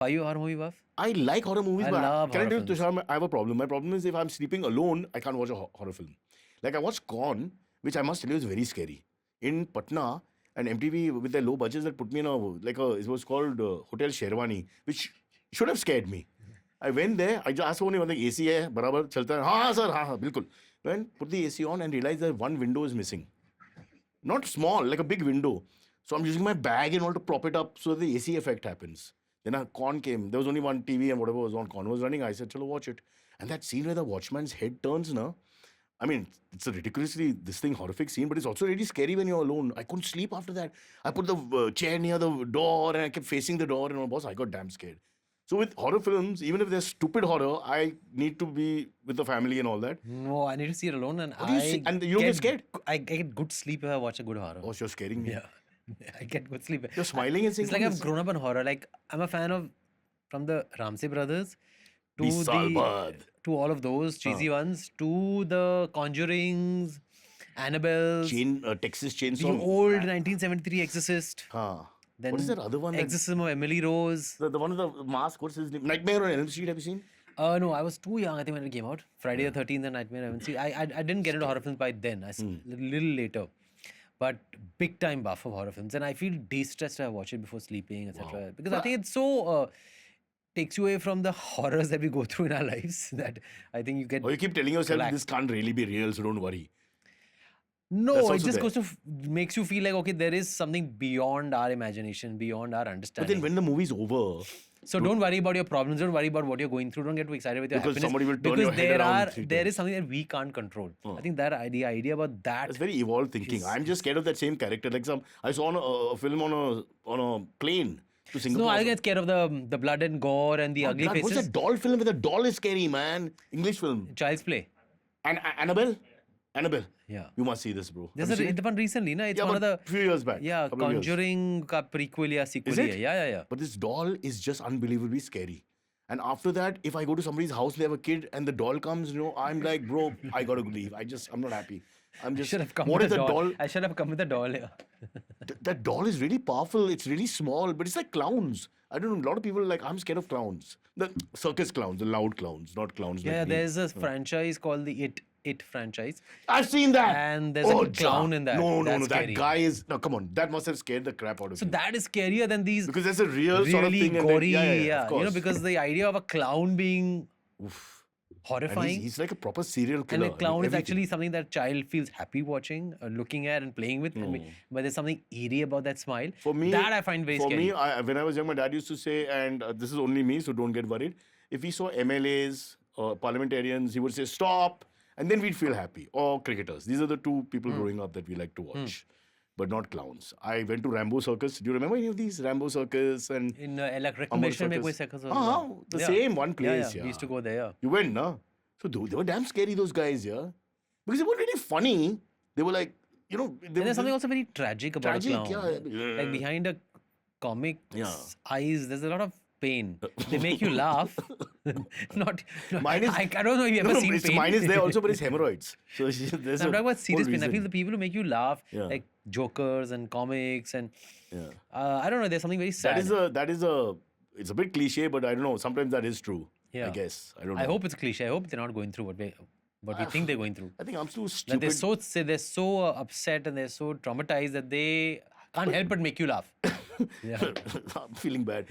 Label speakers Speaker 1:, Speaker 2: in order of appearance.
Speaker 1: Are you a horror movie buff?
Speaker 2: I like horror movies,
Speaker 1: I
Speaker 2: but
Speaker 1: love
Speaker 2: can I
Speaker 1: horror
Speaker 2: tell you, Tushar, I have a problem. My problem is if I'm sleeping alone, I can't watch a horror film. Like I watched Con, which I must tell you is very scary. In Patna, and MTV with their low budgets that put me in it was called Hotel Sherwani, which should have scared me. I went there, I just asked only one thing, AC hai, barabar, chalta hai. Haan, sir, haan, bilkul. Went, put the AC on and realized that one window is missing. Not small, like a big window. So I'm using my bag and all to prop it up so the AC effect happens. Then a Con came. There was only one TV and whatever was on Con was running. I said, chalo, watch it. And that scene where the watchman's head turns, na, I mean, it's a ridiculously, horrific scene, but it's also really scary when you're alone. I couldn't sleep after that. I put the chair near the door and I kept facing the door and my boss, I got damn scared. So with horror films, even if they're stupid horror, I need to be with the family and all that.
Speaker 1: No, I need to see it alone, and
Speaker 2: And you don't get scared?
Speaker 1: I get good sleep if I watch a good horror.
Speaker 2: Oh, you're scaring me.
Speaker 1: Yeah, I get good sleep.
Speaker 2: You're smiling and saying,
Speaker 1: It's like I've grown up on horror. Like I'm a fan of from the Ramsey brothers to
Speaker 2: Salbad.
Speaker 1: to all of those cheesy ones to the Conjurings, Annabelle,
Speaker 2: Texas
Speaker 1: the
Speaker 2: Chainsaw.
Speaker 1: old 1973 Exorcist. Then
Speaker 2: What is that other one?
Speaker 1: Exorcism of Emily Rose.
Speaker 2: The one with the mask, what's his name? Nightmare on Elm Street, have you seen?
Speaker 1: No, I was too young, I think, when it came out. Friday the 13th and Nightmare on Elm Street. I didn't get into horror films by then. A little later. But big time buff of horror films. And I feel de-stressed when I watch it before sleeping, etc. Because I think it's so... takes you away from the horrors that we go through in our lives that I think you get...
Speaker 2: Or you keep telling yourself
Speaker 1: relaxed.
Speaker 2: this can't really be real, so don't worry.
Speaker 1: No,
Speaker 2: That's
Speaker 1: it
Speaker 2: also
Speaker 1: just
Speaker 2: there.
Speaker 1: goes to makes you feel like, okay, there is something beyond our imagination, beyond our
Speaker 2: But
Speaker 1: understanding.
Speaker 2: then when the movie's over,
Speaker 1: So don't worry about your problems. Don't worry about what you're going through. Don't get too excited with your
Speaker 2: Because
Speaker 1: happiness.
Speaker 2: somebody will turn
Speaker 1: because
Speaker 2: your head around 3
Speaker 1: there
Speaker 2: times.
Speaker 1: is something that we can't control. I think that the idea about that.
Speaker 2: it's very evolved thinking. I'm just scared of that same character. Like I saw a film on a plane to Singapore.
Speaker 1: No, I get scared of the blood and gore and the ugly
Speaker 2: God, what's
Speaker 1: faces.
Speaker 2: that doll film where the doll is scary, man? English film.
Speaker 1: Child's Play.
Speaker 2: And Annabelle? Annabelle.
Speaker 1: Yeah.
Speaker 2: You must see this, bro.
Speaker 1: There's
Speaker 2: Have you seen it?
Speaker 1: one recently, na? It's
Speaker 2: Yeah,
Speaker 1: one of
Speaker 2: but
Speaker 1: the
Speaker 2: few years back.
Speaker 1: yeah
Speaker 2: couple of years.
Speaker 1: Conjuring ka prequel ya sequel.
Speaker 2: Is it?
Speaker 1: Yeah.
Speaker 2: But this doll is just unbelievably scary. And after that, if I go to somebody's house, they have a kid, and the doll comes, I'm like, bro, I gotta leave. I'm not happy. I'm
Speaker 1: I
Speaker 2: just.
Speaker 1: should have come
Speaker 2: What
Speaker 1: with
Speaker 2: is
Speaker 1: a
Speaker 2: that
Speaker 1: doll.
Speaker 2: doll?
Speaker 1: I should have come with a doll. Yeah.
Speaker 2: That doll is really powerful. It's really small, but it's like clowns. I don't know. A lot of people are like, I'm scared of clowns. The circus clowns, the loud clowns, not clowns.
Speaker 1: Yeah,
Speaker 2: like me.
Speaker 1: there's a franchise called the It franchise.
Speaker 2: I've seen that.
Speaker 1: And there's a clown in that.
Speaker 2: No.
Speaker 1: That's
Speaker 2: That
Speaker 1: scary.
Speaker 2: guy is. No, come on. That must have scared the crap out of
Speaker 1: So
Speaker 2: you.
Speaker 1: that is scarier than these
Speaker 2: Because there's a real
Speaker 1: really
Speaker 2: sort of thing.
Speaker 1: gory,
Speaker 2: And then, of course.
Speaker 1: because the idea of a clown being
Speaker 2: Oof. And
Speaker 1: horrifying.
Speaker 2: he's like a proper serial
Speaker 1: And
Speaker 2: killer.
Speaker 1: a clown is
Speaker 2: Everything.
Speaker 1: actually something that child feels happy watching, looking at, and playing with. I mean, but there's something eerie about that smile.
Speaker 2: For me,
Speaker 1: that I find very
Speaker 2: for
Speaker 1: scary.
Speaker 2: me, when I was young, my dad used to say, and this is only me, so don't get worried. If we saw MLAs or parliamentarians, he would say, stop, and then we'd feel happy. Or cricketers. These are the two people growing up that we like to watch, but not clowns. I went to Rambo Circus. Do you remember any of these? Rambo Circus and
Speaker 1: In like recommendation mein koi
Speaker 2: Circus.
Speaker 1: circus
Speaker 2: The same one place.
Speaker 1: We used to go there. Yeah.
Speaker 2: You went, no? So they were damn scary, those guys, yeah? Because they weren't really funny. They were like,
Speaker 1: And there's something also very tragic about
Speaker 2: Tragic,
Speaker 1: a clown.
Speaker 2: yeah.
Speaker 1: Like behind a comic's
Speaker 2: Yeah.
Speaker 1: eyes, there's a lot of pain. They make you laugh. not.
Speaker 2: Mine is-
Speaker 1: I don't know if you've ever seen pain.
Speaker 2: Mine is there also, but it's hemorrhoids. So there's
Speaker 1: I'm
Speaker 2: a
Speaker 1: talking about serious
Speaker 2: whole
Speaker 1: pain. I feel
Speaker 2: reason.
Speaker 1: the people who make you laugh,
Speaker 2: Yeah.
Speaker 1: like jokers and comics, and
Speaker 2: Yeah.
Speaker 1: I don't know. There's something very sad.
Speaker 2: It's a bit cliche, but I don't know. Sometimes that is true.
Speaker 1: Yeah.
Speaker 2: I guess. I don't know.
Speaker 1: I hope it's cliche. I hope they're not going through what we think they're going through.
Speaker 2: I think I'm too
Speaker 1: That
Speaker 2: stupid.
Speaker 1: they're so upset and they're so traumatized that they can't help but make you laugh. Yeah.
Speaker 2: I'm feeling bad.